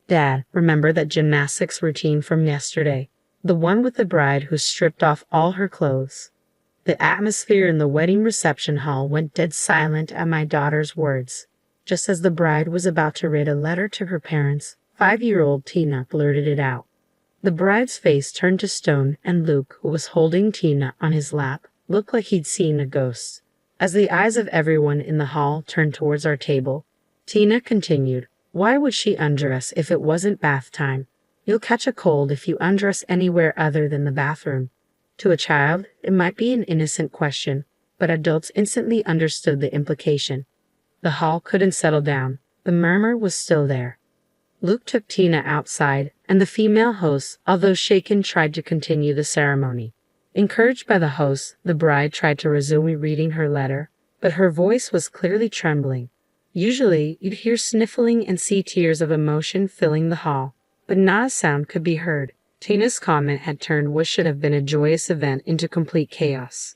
Dad, remember that gymnastics routine from yesterday? The one with the bride who stripped off all her clothes. The atmosphere in the wedding reception hall went dead silent at my daughter's words. Just as the bride was about to read a letter to her parents, 5-year-old Tina blurted it out. The bride's face turned to stone, and Luke, who was holding Tina on his lap, looked like he'd seen a ghost. As the eyes of everyone in the hall turned towards our table, Tina continued, "Why would she undress if it wasn't bath time? You'll catch a cold if you undress anywhere other than the bathroom." To a child, it might be an innocent question, but adults instantly understood the implication. The hall couldn't settle down. The murmur was still there. Luke took Tina outside, and the female hosts, although shaken, tried to continue the ceremony. Encouraged by the host, the bride tried to resume reading her letter, but her voice was clearly trembling. Usually, you'd hear sniffling and see tears of emotion filling the hall, but not a sound could be heard. Tina's comment had turned what should have been a joyous event into complete chaos.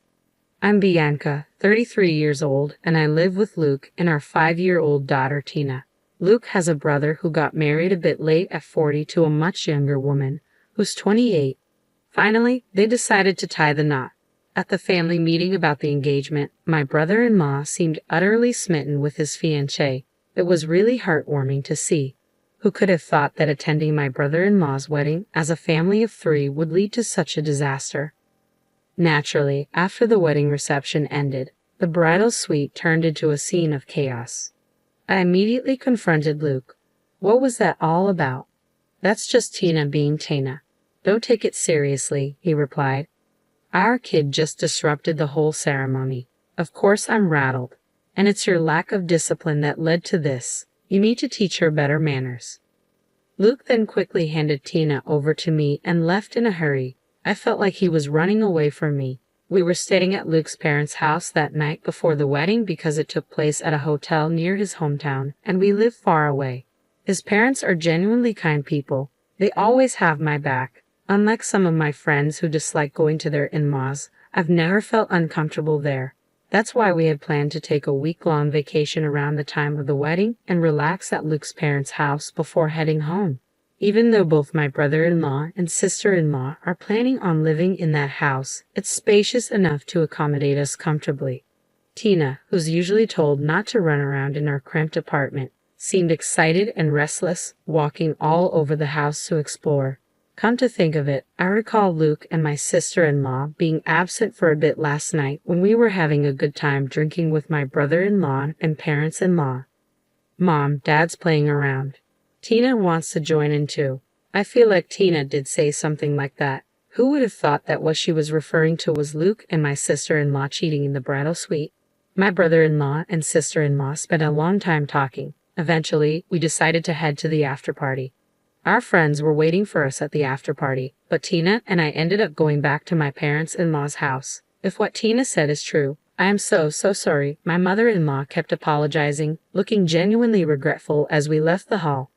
"I'm Bianca, 33 years old, and I live with Luke and our 5-year-old daughter Tina. Luke has a brother who got married a bit late at 40 to a much younger woman, who's 28. Finally, they decided to tie the knot. At the family meeting about the engagement, my brother-in-law seemed utterly smitten with his fiancée. It was really heartwarming to see. Who could have thought that attending my brother-in-law's wedding as a family of 3 would lead to such a disaster?" Naturally, after the wedding reception ended, the bridal suite turned into a scene of chaos. I immediately confronted Luke. "What was that all about?" "That's just Tina being Tina. Don't take it seriously," he replied. "Our kid just disrupted the whole ceremony. Of course I'm rattled. And it's your lack of discipline that led to this. You need to teach her better manners." Luke then quickly handed Tina over to me and left in a hurry. I felt like he was running away from me. We were staying at Luke's parents' house that night before the wedding because it took place at a hotel near his hometown, and we live far away. His parents are genuinely kind people. They always have my back. Unlike some of my friends who dislike going to their in-laws, I've never felt uncomfortable there. That's why we had planned to take a week-long vacation around the time of the wedding and relax at Luke's parents' house before heading home. Even though both my brother-in-law and sister-in-law are planning on living in that house, it's spacious enough to accommodate us comfortably. Tina, who's usually told not to run around in our cramped apartment, seemed excited and restless, walking all over the house to explore. Come to think of it, I recall Luke and my sister-in-law being absent for a bit last night when we were having a good time drinking with my brother-in-law and parents-in-law. "Mom, Dad's playing around. Tina wants to join in too." I feel like Tina did say something like that. Who would have thought that what she was referring to was Luke and my sister-in-law cheating in the bridal suite? My brother-in-law and sister-in-law spent a long time talking. Eventually, we decided to head to the after-party. Our friends were waiting for us at the after-party, but Tina and I ended up going back to my parents-in-law's house. If what Tina said is true, I am so sorry. My mother-in-law kept apologizing, looking genuinely regretful as we left the hall.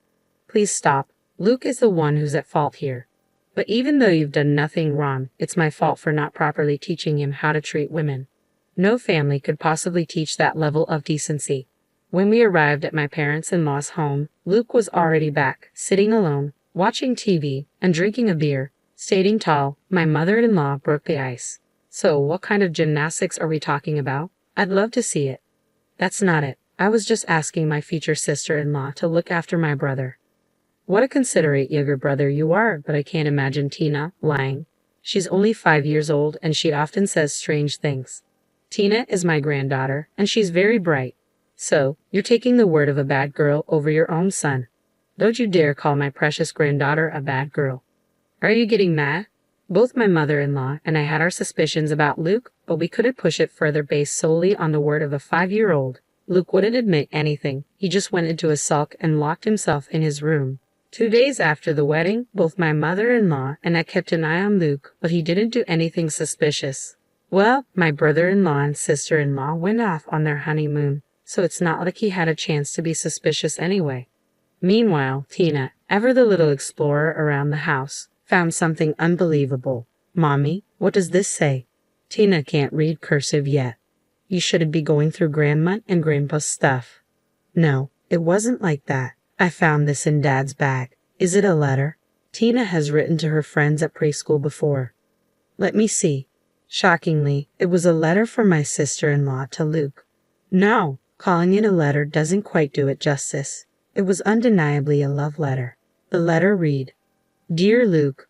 "Please stop. Luke is the one who's at fault here. But even though you've done nothing wrong, it's my fault for not properly teaching him how to treat women. No family could possibly teach that level of decency." When we arrived at my parents-in-law's home, Luke was already back, sitting alone, watching TV, and drinking a beer. Standing tall, my mother-in-law broke the ice. "So, what kind of gymnastics are we talking about? I'd love to see it." "That's not it. I was just asking my future sister-in-law to look after my brother." "What a considerate younger brother you are, but I can't imagine Tina lying. She's only 5 years old, and she often says strange things. Tina is my granddaughter, and she's very bright. So, you're taking the word of a bad girl over your own son. Don't you dare call my precious granddaughter a bad girl." "Are you getting mad?" Both my mother-in-law and I had our suspicions about Luke, but we couldn't push it further based solely on the word of a 5-year-old. Luke wouldn't admit anything. He just went into a sulk and locked himself in his room. 2 days after the wedding, both my mother-in-law and I kept an eye on Luke, but he didn't do anything suspicious. Well, my brother-in-law and sister-in-law went off on their honeymoon, so it's not like he had a chance to be suspicious anyway. Meanwhile, Tina, ever the little explorer around the house, found something unbelievable. "Mommy, what does this say?" Tina can't read cursive yet. "You shouldn't be going through Grandma and Grandpa's stuff." "No, it wasn't like that. I found this in Dad's bag." Is it a letter? Tina has written to her friends at preschool before. Let me see. Shockingly, it was a letter from my sister-in-law to Luke. No, calling it a letter doesn't quite do it justice. It was undeniably a love letter. The letter read, Dear Luke,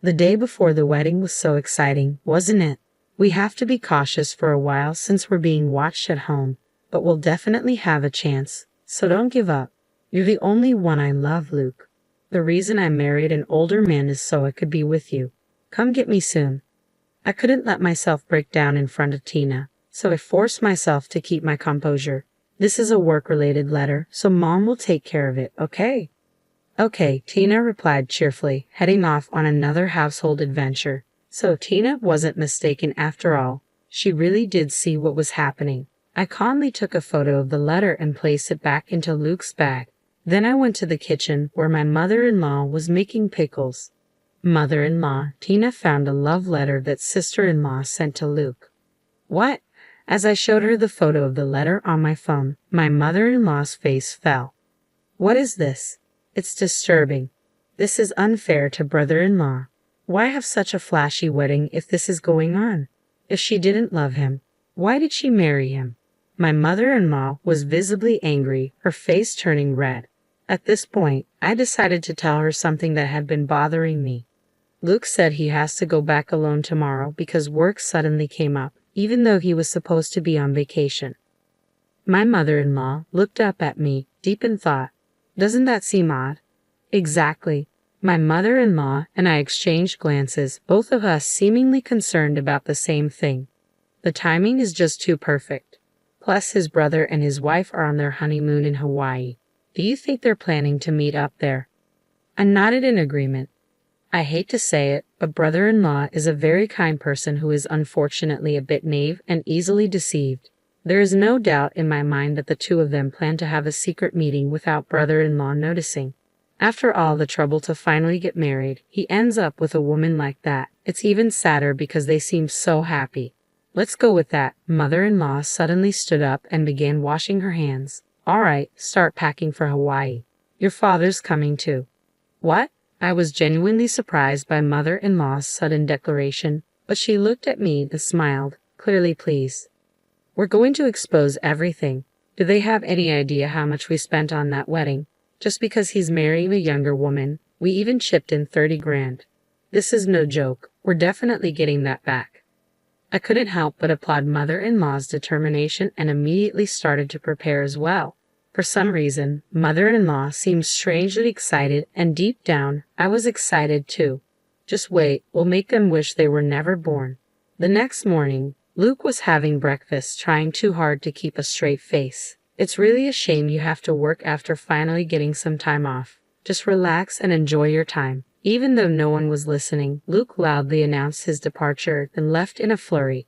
the day before the wedding was so exciting, wasn't it? We have to be cautious for a while since we're being watched at home, but we'll definitely have a chance, so don't give up. You're the only one I love, Luke. The reason I married an older man is so I could be with you. Come get me soon. I couldn't let myself break down in front of Tina, so I forced myself to keep my composure. This is a work-related letter, so Mom will take care of it, okay? Okay, Tina replied cheerfully, heading off on another household adventure. So Tina wasn't mistaken after all. She really did see what was happening. I calmly took a photo of the letter and placed it back into Luke's bag. Then I went to the kitchen where my mother-in-law was making pickles. Mother-in-law, Tina found a love letter that sister-in-law sent to Luke. What? As I showed her the photo of the letter on my phone, my mother-in-law's face fell. What is this? It's disturbing. This is unfair to brother-in-law. Why have such a flashy wedding if this is going on? If she didn't love him, why did she marry him? My mother-in-law was visibly angry, her face turning red. At this point, I decided to tell her something that had been bothering me. Luke said he has to go back alone tomorrow because work suddenly came up, even though he was supposed to be on vacation. My mother-in-law looked up at me, deep in thought. Doesn't that seem odd? Exactly. My mother-in-law and I exchanged glances, both of us seemingly concerned about the same thing. The timing is just too perfect. Plus, his brother and his wife are on their honeymoon in Hawaii. Do you think they're planning to meet up there? I nodded in agreement. I hate to say it, but brother-in-law is a very kind person who is unfortunately a bit naive and easily deceived. There is no doubt in my mind that the two of them plan to have a secret meeting without brother-in-law noticing. After all the trouble to finally get married, he ends up with a woman like that. It's even sadder because they seem so happy. Let's go with that. Mother-in-law suddenly stood up and began washing her hands. All right, start packing for Hawaii. Your father's coming too. What? I was genuinely surprised by mother-in-law's sudden declaration, but she looked at me and smiled, clearly pleased. We're going to expose everything. Do they have any idea how much we spent on that wedding? Just because he's marrying a younger woman, we even chipped in 30 grand. This is no joke. We're definitely getting that back. I couldn't help but applaud mother-in-law's determination and immediately started to prepare as well. For some reason, mother-in-law seemed strangely excited, and deep down, I was excited too. Just wait, we'll make them wish they were never born. The next morning, Luke was having breakfast, trying too hard to keep a straight face. It's really a shame you have to work after finally getting some time off. Just relax and enjoy your time. Even though no one was listening, Luke loudly announced his departure, then left in a flurry.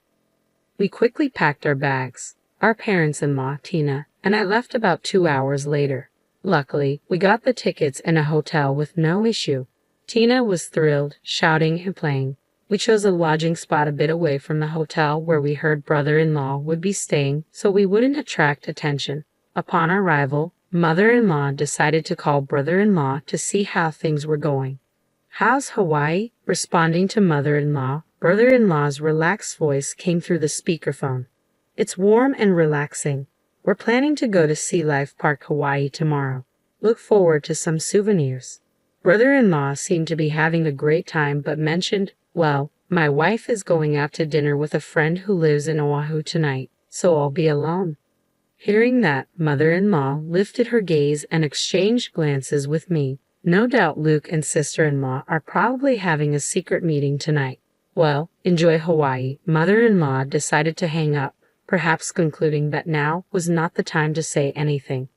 We quickly packed our bags. Our parents-in-law, Tina, and I left about 2 hours later. Luckily, we got the tickets in a hotel with no issue. Tina was thrilled, shouting and playing. We chose a lodging spot a bit away from the hotel where we heard brother-in-law would be staying, so we wouldn't attract attention. Upon our arrival, mother-in-law decided to call brother-in-law to see how things were going. How's Hawaii? Responding to mother-in-law, brother-in-law's relaxed voice came through the speakerphone. It's warm and relaxing. We're planning to go to Sea Life Park, Hawaii tomorrow. Look forward to some souvenirs. Brother-in-law seemed to be having a great time but mentioned, well, my wife is going out to dinner with a friend who lives in Oahu tonight, so I'll be alone. Hearing that, mother-in-law lifted her gaze and exchanged glances with me. No doubt Luke and sister-in-law are probably having a secret meeting tonight. Well, enjoy Hawaii. Mother-in-law decided to hang up, perhaps concluding that now was not the time to say anything.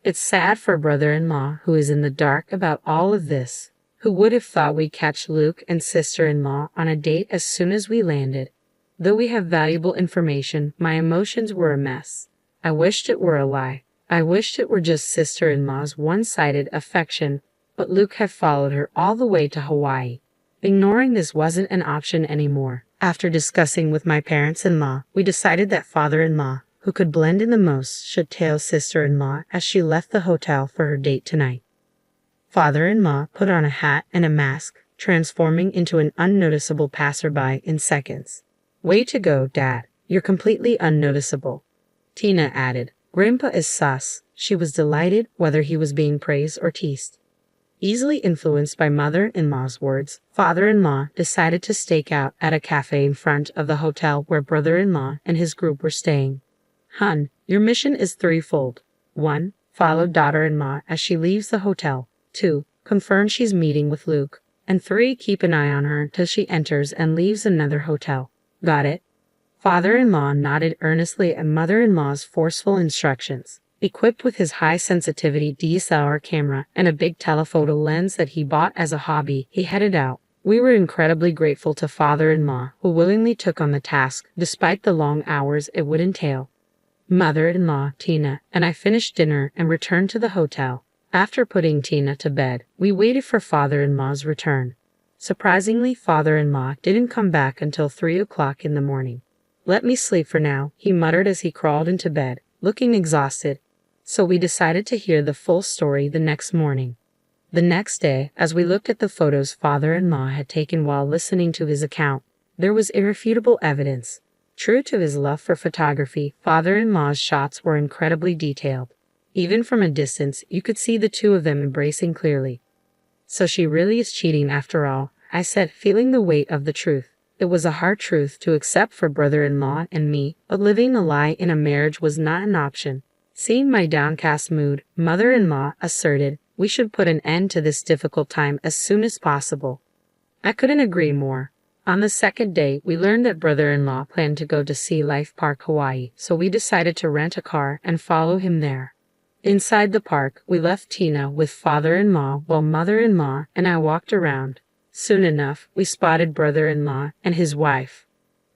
It's sad for brother-in-law who is in the dark about all of this. Who would have thought we'd catch Luke and sister-in-law on a date as soon as we landed? Though we have valuable information, my emotions were a mess. I wished it were a lie. I wished it were just sister-in-law's one-sided affection, but Luke had followed her all the way to Hawaii. Ignoring this wasn't an option anymore. After discussing with my parents-in-law, we decided that father-in-law, who could blend in the most, should tail sister-in-law as she left the hotel for her date tonight. Father-in-law put on a hat and a mask, transforming into an unnoticeable passerby in seconds. Way to go, Dad. You're completely unnoticeable. Tina added. Grandpa is sus. She was delighted whether he was being praised or teased. Easily influenced by mother-in-law's words, father-in-law decided to stake out at a cafe in front of the hotel where brother-in-law and his group were staying. Hun, your mission is threefold. 1. Follow daughter-in-law as she leaves the hotel. 2. Confirm she's meeting with Luke. And 3. Keep an eye on her until she enters and leaves another hotel. Got it? Father-in-law nodded earnestly at mother-in-law's forceful instructions. Equipped with his high-sensitivity DSLR camera and a big telephoto lens that he bought as a hobby, he headed out. We were incredibly grateful to father-in-law, who willingly took on the task, despite the long hours it would entail. Mother-in-law, Tina, and I finished dinner and returned to the hotel. After putting Tina to bed, we waited for father-in-law's return. Surprisingly, father-in-law didn't come back until 3 o'clock in the morning. Let me sleep for now, he muttered as he crawled into bed, looking exhausted. So we decided to hear the full story the next morning. The next day, as we looked at the photos father-in-law had taken while listening to his account, there was irrefutable evidence. True to his love for photography, father-in-law's shots were incredibly detailed. Even from a distance, you could see the two of them embracing clearly. So she really is cheating after all, I said, feeling the weight of the truth. It was a hard truth to accept for brother-in-law and me, but living a lie in a marriage was not an option. Seeing my downcast mood, mother-in-law asserted, we should put an end to this difficult time as soon as possible. I couldn't agree more. On the second day, we learned that brother-in-law planned to go to Sea Life Park, Hawaii, so we decided to rent a car and follow him there. Inside the park, we left Tina with father-in-law while mother-in-law and I walked around. Soon enough, we spotted brother-in-law and his wife.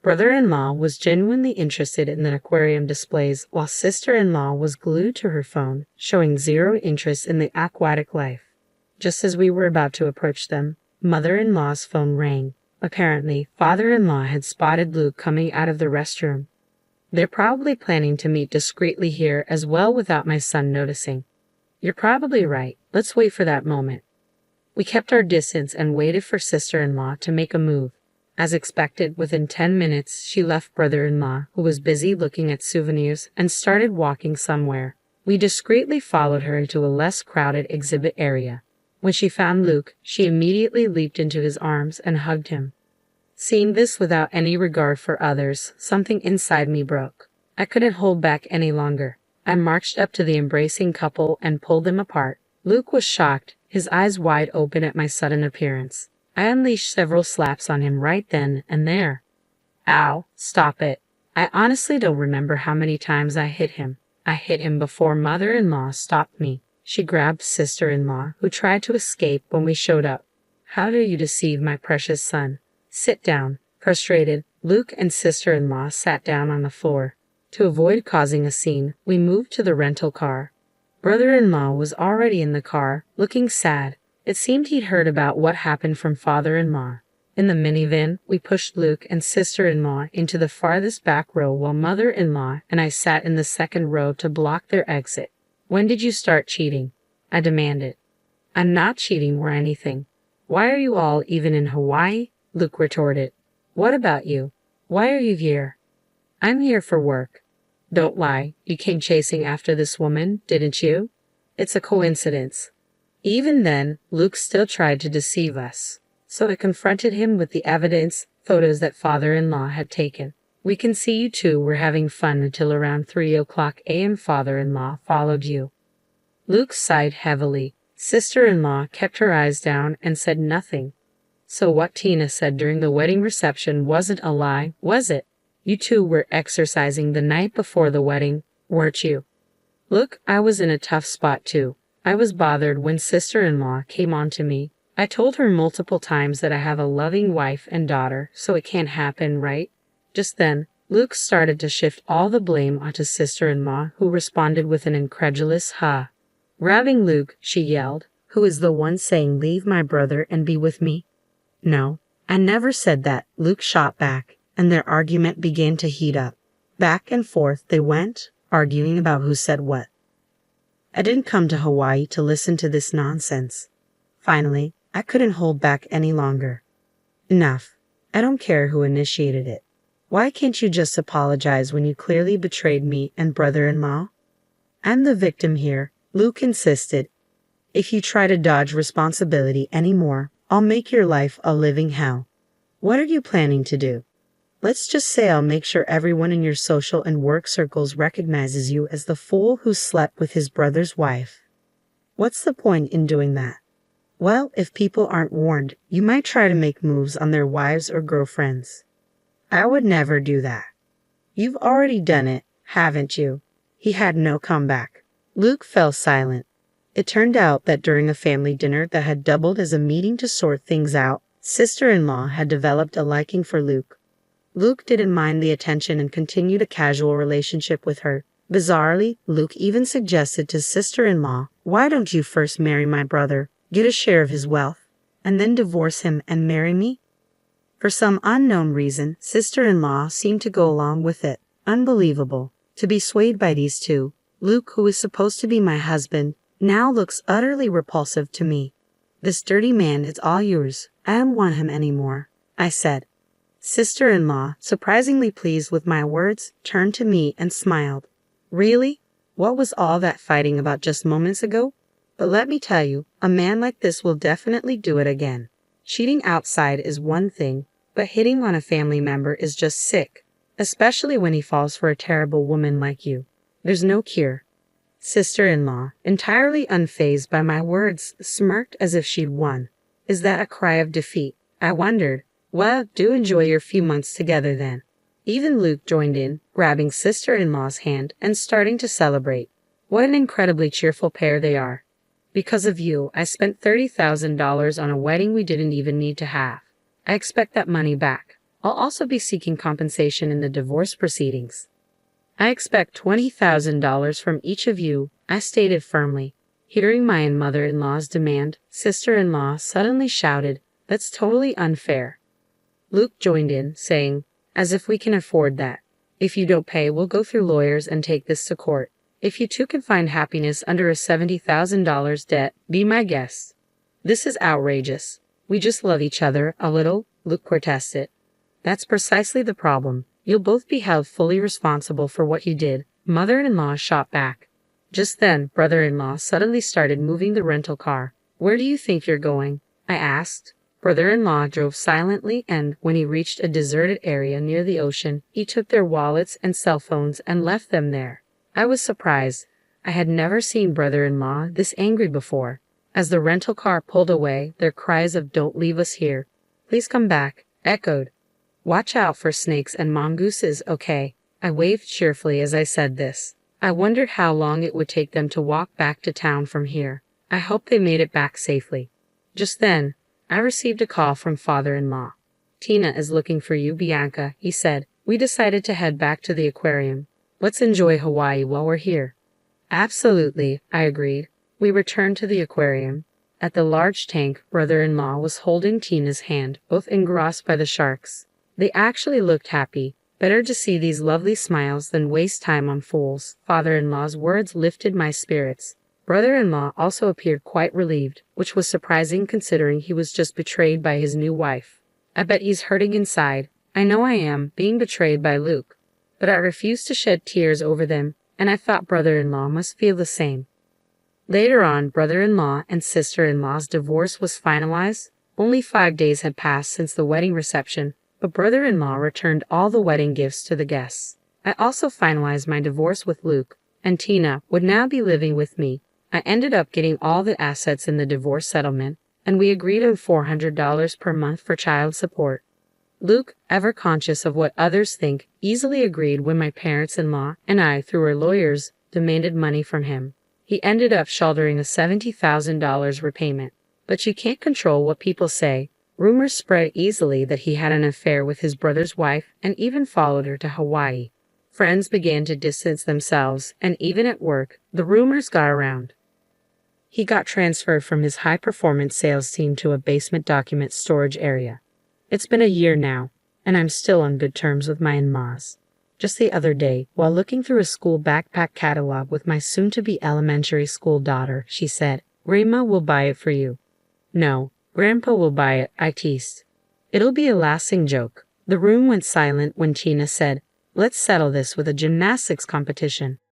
Brother-in-law was genuinely interested in the aquarium displays, while sister-in-law was glued to her phone, showing zero interest in the aquatic life. Just as we were about to approach them, mother-in-law's phone rang. Apparently, father-in-law had spotted Luke coming out of the restroom. They're probably planning to meet discreetly here as well without my son noticing. You're probably right. Let's wait for that moment. We kept our distance and waited for sister-in-law to make a move. As expected, within 10 minutes, she left brother-in-law, who was busy looking at souvenirs, and started walking somewhere. We discreetly followed her into a less crowded exhibit area. When she found Luke, she immediately leaped into his arms and hugged him. Seeing this without any regard for others, something inside me broke. I couldn't hold back any longer. I marched up to the embracing couple and pulled them apart. Luke was shocked, his eyes wide open at my sudden appearance. I unleashed several slaps on him right then and there. Ow, stop it. I honestly don't remember how many times I hit him. I hit him before mother-in-law stopped me. She grabbed sister-in-law, who tried to escape when we showed up. How dare you deceive my precious son? Sit down. Frustrated, Luke and sister-in-law sat down on the floor. To avoid causing a scene, we moved to the rental car. Brother-in-law was already in the car, looking sad. It seemed he'd heard about what happened from father-in-law. In the minivan, we pushed Luke and sister-in-law into the farthest back row while mother-in-law and I sat in the second row to block their exit. When did you start cheating? I demanded. I'm not cheating or anything. Why are you all even in Hawaii? Luke retorted. What about you? Why are you here? I'm here for work. Don't lie. You came chasing after this woman, didn't you? It's a coincidence. Even then, Luke still tried to deceive us. So I confronted him with the evidence, photos that father-in-law had taken. We can see you two were having fun until around 3 o'clock a.m. Father-in-law followed you. Luke sighed heavily. Sister-in-law kept her eyes down and said nothing. So what Tina said during the wedding reception wasn't a lie, was it? You two were exercising the night before the wedding, weren't you? Look, I was in a tough spot too. I was bothered when sister-in-law came on to me. I told her multiple times that I have a loving wife and daughter, so it can't happen, right? Just then, Luke started to shift all the blame onto sister-in-law, who responded with an incredulous "ha." Grabbing Luke, she yelled, "Who is the one saying leave my brother and be with me?" No, I never said that, Luke shot back, and their argument began to heat up. Back and forth they went, arguing about who said what. I didn't come to Hawaii to listen to this nonsense. Finally, I couldn't hold back any longer. Enough. I don't care who initiated it. Why can't you just apologize when you clearly betrayed me and brother-in-law? I'm the victim here, Luke insisted. If you try to dodge responsibility anymore, I'll make your life a living hell. What are you planning to do? Let's just say I'll make sure everyone in your social and work circles recognizes you as the fool who slept with his brother's wife. What's the point in doing that? Well, if people aren't warned, you might try to make moves on their wives or girlfriends. I would never do that. You've already done it, haven't you? He had no comeback. Luke fell silent. It turned out that during a family dinner that had doubled as a meeting to sort things out, sister-in-law had developed a liking for Luke. Luke didn't mind the attention and continued a casual relationship with her. Bizarrely, Luke even suggested to sister-in-law, "Why don't you first marry my brother, get a share of his wealth, and then divorce him and marry me?" For some unknown reason, sister-in-law seemed to go along with it. Unbelievable. To be swayed by these two. Luke, who is supposed to be my husband, now looks utterly repulsive to me. "This dirty man is all yours. I don't want him anymore," I said. Sister-in-law, surprisingly pleased with my words, turned to me and smiled. "Really? What was all that fighting about just moments ago? But let me tell you, a man like this will definitely do it again. Cheating outside is one thing, but hitting on a family member is just sick, especially when he falls for a terrible woman like you. There's no cure." Sister-in-law, entirely unfazed by my words, smirked as if she'd won. Is that a cry of defeat? I wondered. Well, do enjoy your few months together then. Even Luke joined in, grabbing sister-in-law's hand and starting to celebrate. What an incredibly cheerful pair they are. "Because of you, I spent $30,000 on a wedding we didn't even need to have. I expect that money back. I'll also be seeking compensation in the divorce proceedings." "I expect $20,000 from each of you," I stated firmly. Hearing my mother-in-law's demand, sister-in-law suddenly shouted, "That's totally unfair." Luke joined in, saying, "As if we can afford that. If you don't pay, we'll go through lawyers and take this to court. If you two can find happiness under a $70,000 debt, be my guest." "This is outrageous. We just love each other a little," Luke protested. "That's precisely the problem. You'll both be held fully responsible for what you did," mother-in-law shot back. Just then, brother-in-law suddenly started moving the rental car. "Where do you think you're going?" I asked. Brother-in-law drove silently and, when he reached a deserted area near the ocean, he took their wallets and cell phones and left them there. I was surprised. I had never seen brother-in-law this angry before. As the rental car pulled away, their cries of "Don't leave us here. Please come back," echoed. "Watch out for snakes and mongooses, okay?" I waved cheerfully as I said this. I wondered how long it would take them to walk back to town from here. I hoped they made it back safely. Just then, I received a call from father-in-law. "Tina is looking for you, Bianca," he said. "We decided to head back to the aquarium. Let's enjoy Hawaii while we're here." "Absolutely," I agreed. We returned to the aquarium. At the large tank, brother-in-law was holding Tina's hand, both engrossed by the sharks. They actually looked happy. Better to see these lovely smiles than waste time on fools. Father-in-law's words lifted my spirits. Brother-in-law also appeared quite relieved, which was surprising considering he was just betrayed by his new wife. "I bet he's hurting inside. I know I am, being betrayed by Luke." But I refused to shed tears over them, and I thought brother-in-law must feel the same. Later on, brother-in-law and sister-in-law's divorce was finalized. Only 5 days had passed since the wedding reception, but brother-in-law returned all the wedding gifts to the guests. I also finalized my divorce with Luke, and Tina would now be living with me. I ended up getting all the assets in the divorce settlement, and we agreed on $400 per month for child support. Luke, ever conscious of what others think, easily agreed when my parents-in-law and I, through our lawyers, demanded money from him. He ended up shouldering a $70,000 repayment. But you can't control what people say. Rumors spread easily that he had an affair with his brother's wife and even followed her to Hawaii. Friends began to distance themselves, and even at work, the rumors got around. He got transferred from his high-performance sales team to a basement document storage area. It's been a year now, and I'm still on good terms with my in-laws. Just the other day, while looking through a school backpack catalog with my soon-to-be elementary school daughter, she said, "Rima will buy it for you." No, Grandpa will buy it, I teased. It'll be a lasting joke. The room went silent when Tina said, "Let's settle this with a gymnastics competition."